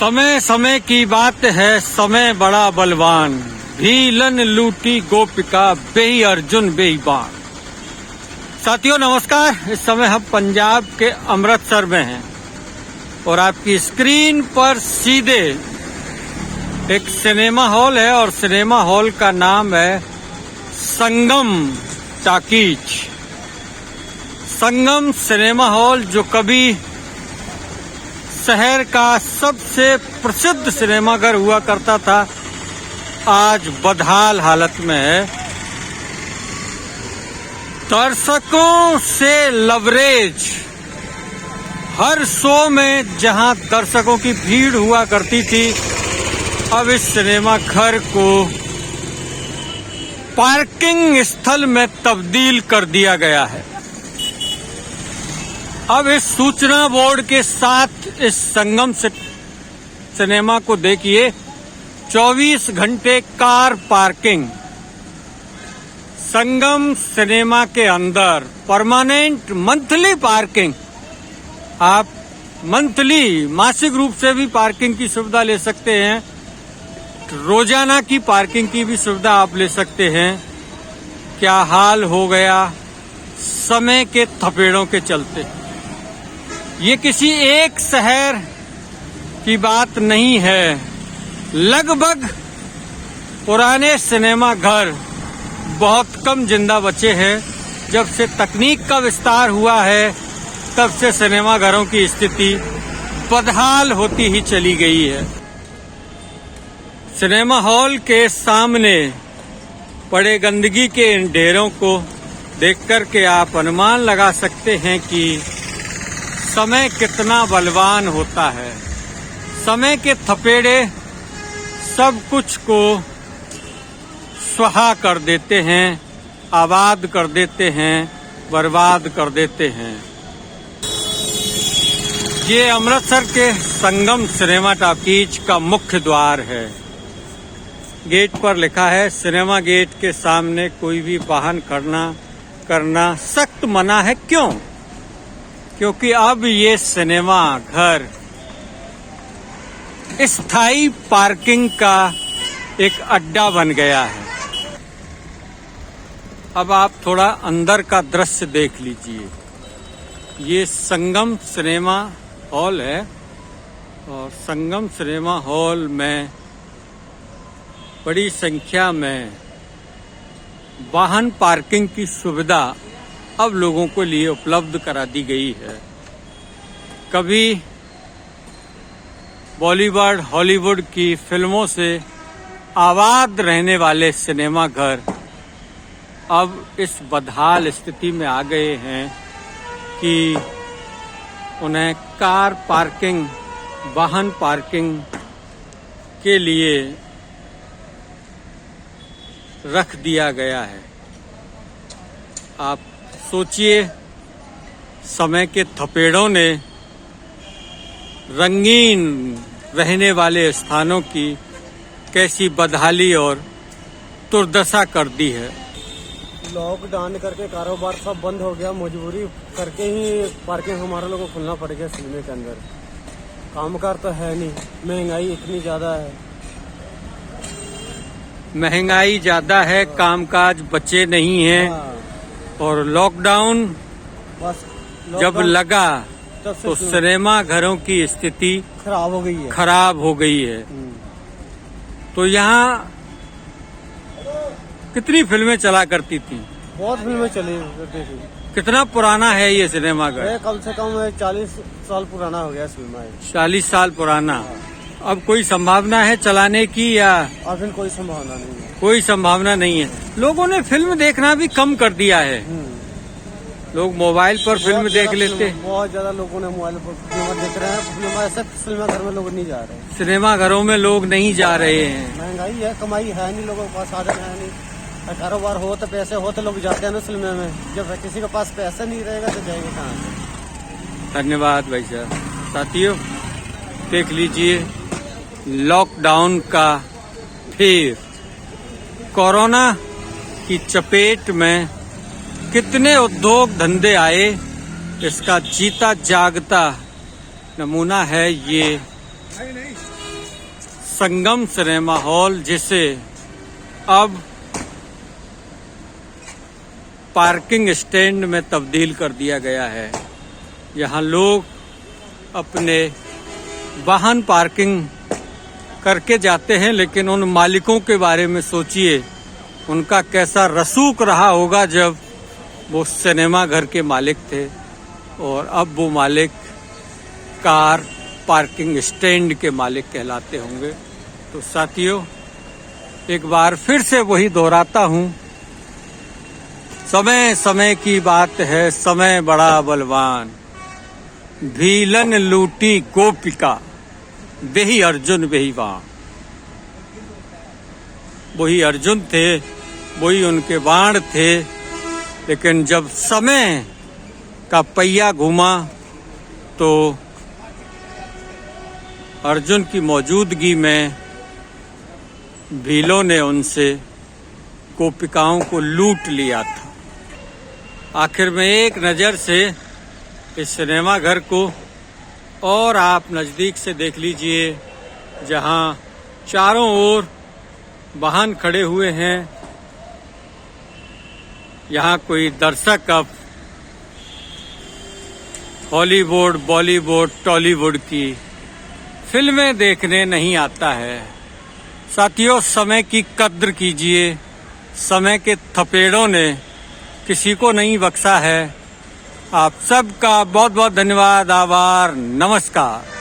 समय समय की बात है, समय बड़ा बलवान, भीलन लूटी गोपिका, बेही अर्जुन बेही बाण। साथियों नमस्कार। इस समय हम पंजाब के अमृतसर में हैं और आपकी स्क्रीन पर सीधे एक सिनेमा हॉल है और सिनेमा हॉल का नाम है संगम टाकीज। संगम सिनेमा हॉल जो कभी शहर का सबसे प्रसिद्ध सिनेमाघर हुआ करता था, आज बदहाल हालत में है। दर्शकों से लवरेज, हर शो में जहां दर्शकों की भीड़ हुआ करती थी, अब इस सिनेमा घर को पार्किंग स्थल में तब्दील कर दिया गया है। अब इस सूचना बोर्ड के साथ इस संगम सिनेमा को देखिए, 24 घंटे कार पार्किंग। संगम सिनेमा के अंदर परमानेंट मंथली पार्किंग। आप मंथली मासिक रूप से भी पार्किंग की सुविधा ले सकते हैं, रोजाना की पार्किंग की भी सुविधा आप ले सकते हैं। क्या हाल हो गया समय के थपेड़ों के चलते। ये किसी एक शहर की बात नहीं है, लगभग पुराने सिनेमा घर बहुत कम जिंदा बचे हैं। जब से तकनीक का विस्तार हुआ है, तब से सिनेमा घरों की स्थिति बदहाल होती ही चली गई है। सिनेमा हॉल के सामने पड़े गंदगी के इन ढेरों को देखकर के आप अनुमान लगा सकते हैं कि समय कितना बलवान होता है। समय के थपेड़े सब कुछ को स्वाहा कर देते हैं, आबाद कर देते हैं, बर्बाद कर देते हैं। ये अमृतसर के संगम सिनेमा टाकीज का मुख्य द्वार है। गेट पर लिखा है, सिनेमा गेट के सामने कोई भी वाहन करना सख्त मना है। क्यों? क्योंकि अब ये सिनेमा घर स्थायी पार्किंग का एक अड्डा बन गया है। अब आप थोड़ा अंदर का दृश्य देख लीजिए। ये संगम सिनेमा हॉल है और संगम सिनेमा हॉल में बड़ी संख्या में वाहन पार्किंग की सुविधा अब लोगों को लिए उपलब्ध करा दी गई है। कभी बॉलीवुड हॉलीवुड की फिल्मों से आबाद रहने वाले सिनेमा घर अब इस बदहाल स्थिति में आ गए हैं कि उन्हें कार पार्किंग, वाहन पार्किंग के लिए रख दिया गया है। आप सोचिए, समय के थपेड़ों ने रंगीन रहने वाले स्थानों की कैसी बदहाली और दुर्दशा कर दी है। लॉकडाउन करके कारोबार सब बंद हो गया, मजबूरी करके ही पार्किंग हमारे लोगों को खुलना पड़ गया। सिनेमा के अंदर कामकाज तो है नहीं, महंगाई इतनी ज्यादा है। महंगाई ज्यादा है, कामकाज बचे नहीं हैं। और लॉकडाउन जब लगा तो सिनेमा घरों की स्थिति खराब हो गई है। तो यहाँ कितनी फिल्में चला करती थी? बहुत फिल्में चली करती थी। कितना पुराना है ये सिनेमा घर? कम से कम 40 साल पुराना हो गया सिनेमा। 40 साल पुराना। अब कोई संभावना है चलाने की या अभी कोई संभावना नहीं है? कोई संभावना नहीं है। लोगों ने फिल्म देखना भी कम कर दिया है। लोग मोबाइल पर फिल्म देख लेते। बहुत ज्यादा लोगों ने मोबाइल पर फिल्म देख रहे हैं। ऐसे सिनेमा घर में लोग नहीं जा रहे। सिनेमा घरों में लोग नहीं जा रहे हैं। महंगाई है, कमाई है नहीं, लोगों के पास साधन है नहीं। कारोबार हो तो पैसे हो तो लोग जाते हैं ना सिनेमा में। जब किसी के पास पैसा नहीं रहेगा तो जाएंगे कहाँ से? धन्यवाद भाई साहब। साथियों देख लीजिए, लॉकडाउन का फिर कोरोना की चपेट में कितने उद्योग धंधे आए, इसका जीता जागता नमूना है ये संगम सिनेमा हॉल, जिसे अब पार्किंग स्टैंड में तब्दील कर दिया गया है। यहाँ लोग अपने वाहन पार्किंग करके जाते हैं, लेकिन उन मालिकों के बारे में सोचिए, उनका कैसा रसूख रहा होगा जब वो सिनेमा घर के मालिक थे और अब वो मालिक कार पार्किंग स्टैंड के मालिक कहलाते होंगे। तो साथियों, एक बार फिर से वही दोहराता हूँ, समय समय की बात है, समय बड़ा बलवान, भीलन लूटी गोपिका, वही अर्जुन वही बाण। वही अर्जुन थे, वही उनके बाण थे, लेकिन जब समय का पहिया घूमा तो अर्जुन की मौजूदगी में भीलों ने उनसे गोपिकाओं को लूट लिया था। आखिर में एक नज़र से इस सिनेमा घर को और आप नज़दीक से देख लीजिए, जहां चारों ओर वाहन खड़े हुए हैं। यहाँ कोई दर्शक अब हॉलीवुड, बॉलीवुड, टॉलीवुड की फिल्में देखने नहीं आता है। साथियों, समय की कद्र कीजिए, समय के थपेड़ों ने किसी को नहीं बख्शा है। आप सबका बहुत बहुत धन्यवाद, आभार, नमस्कार।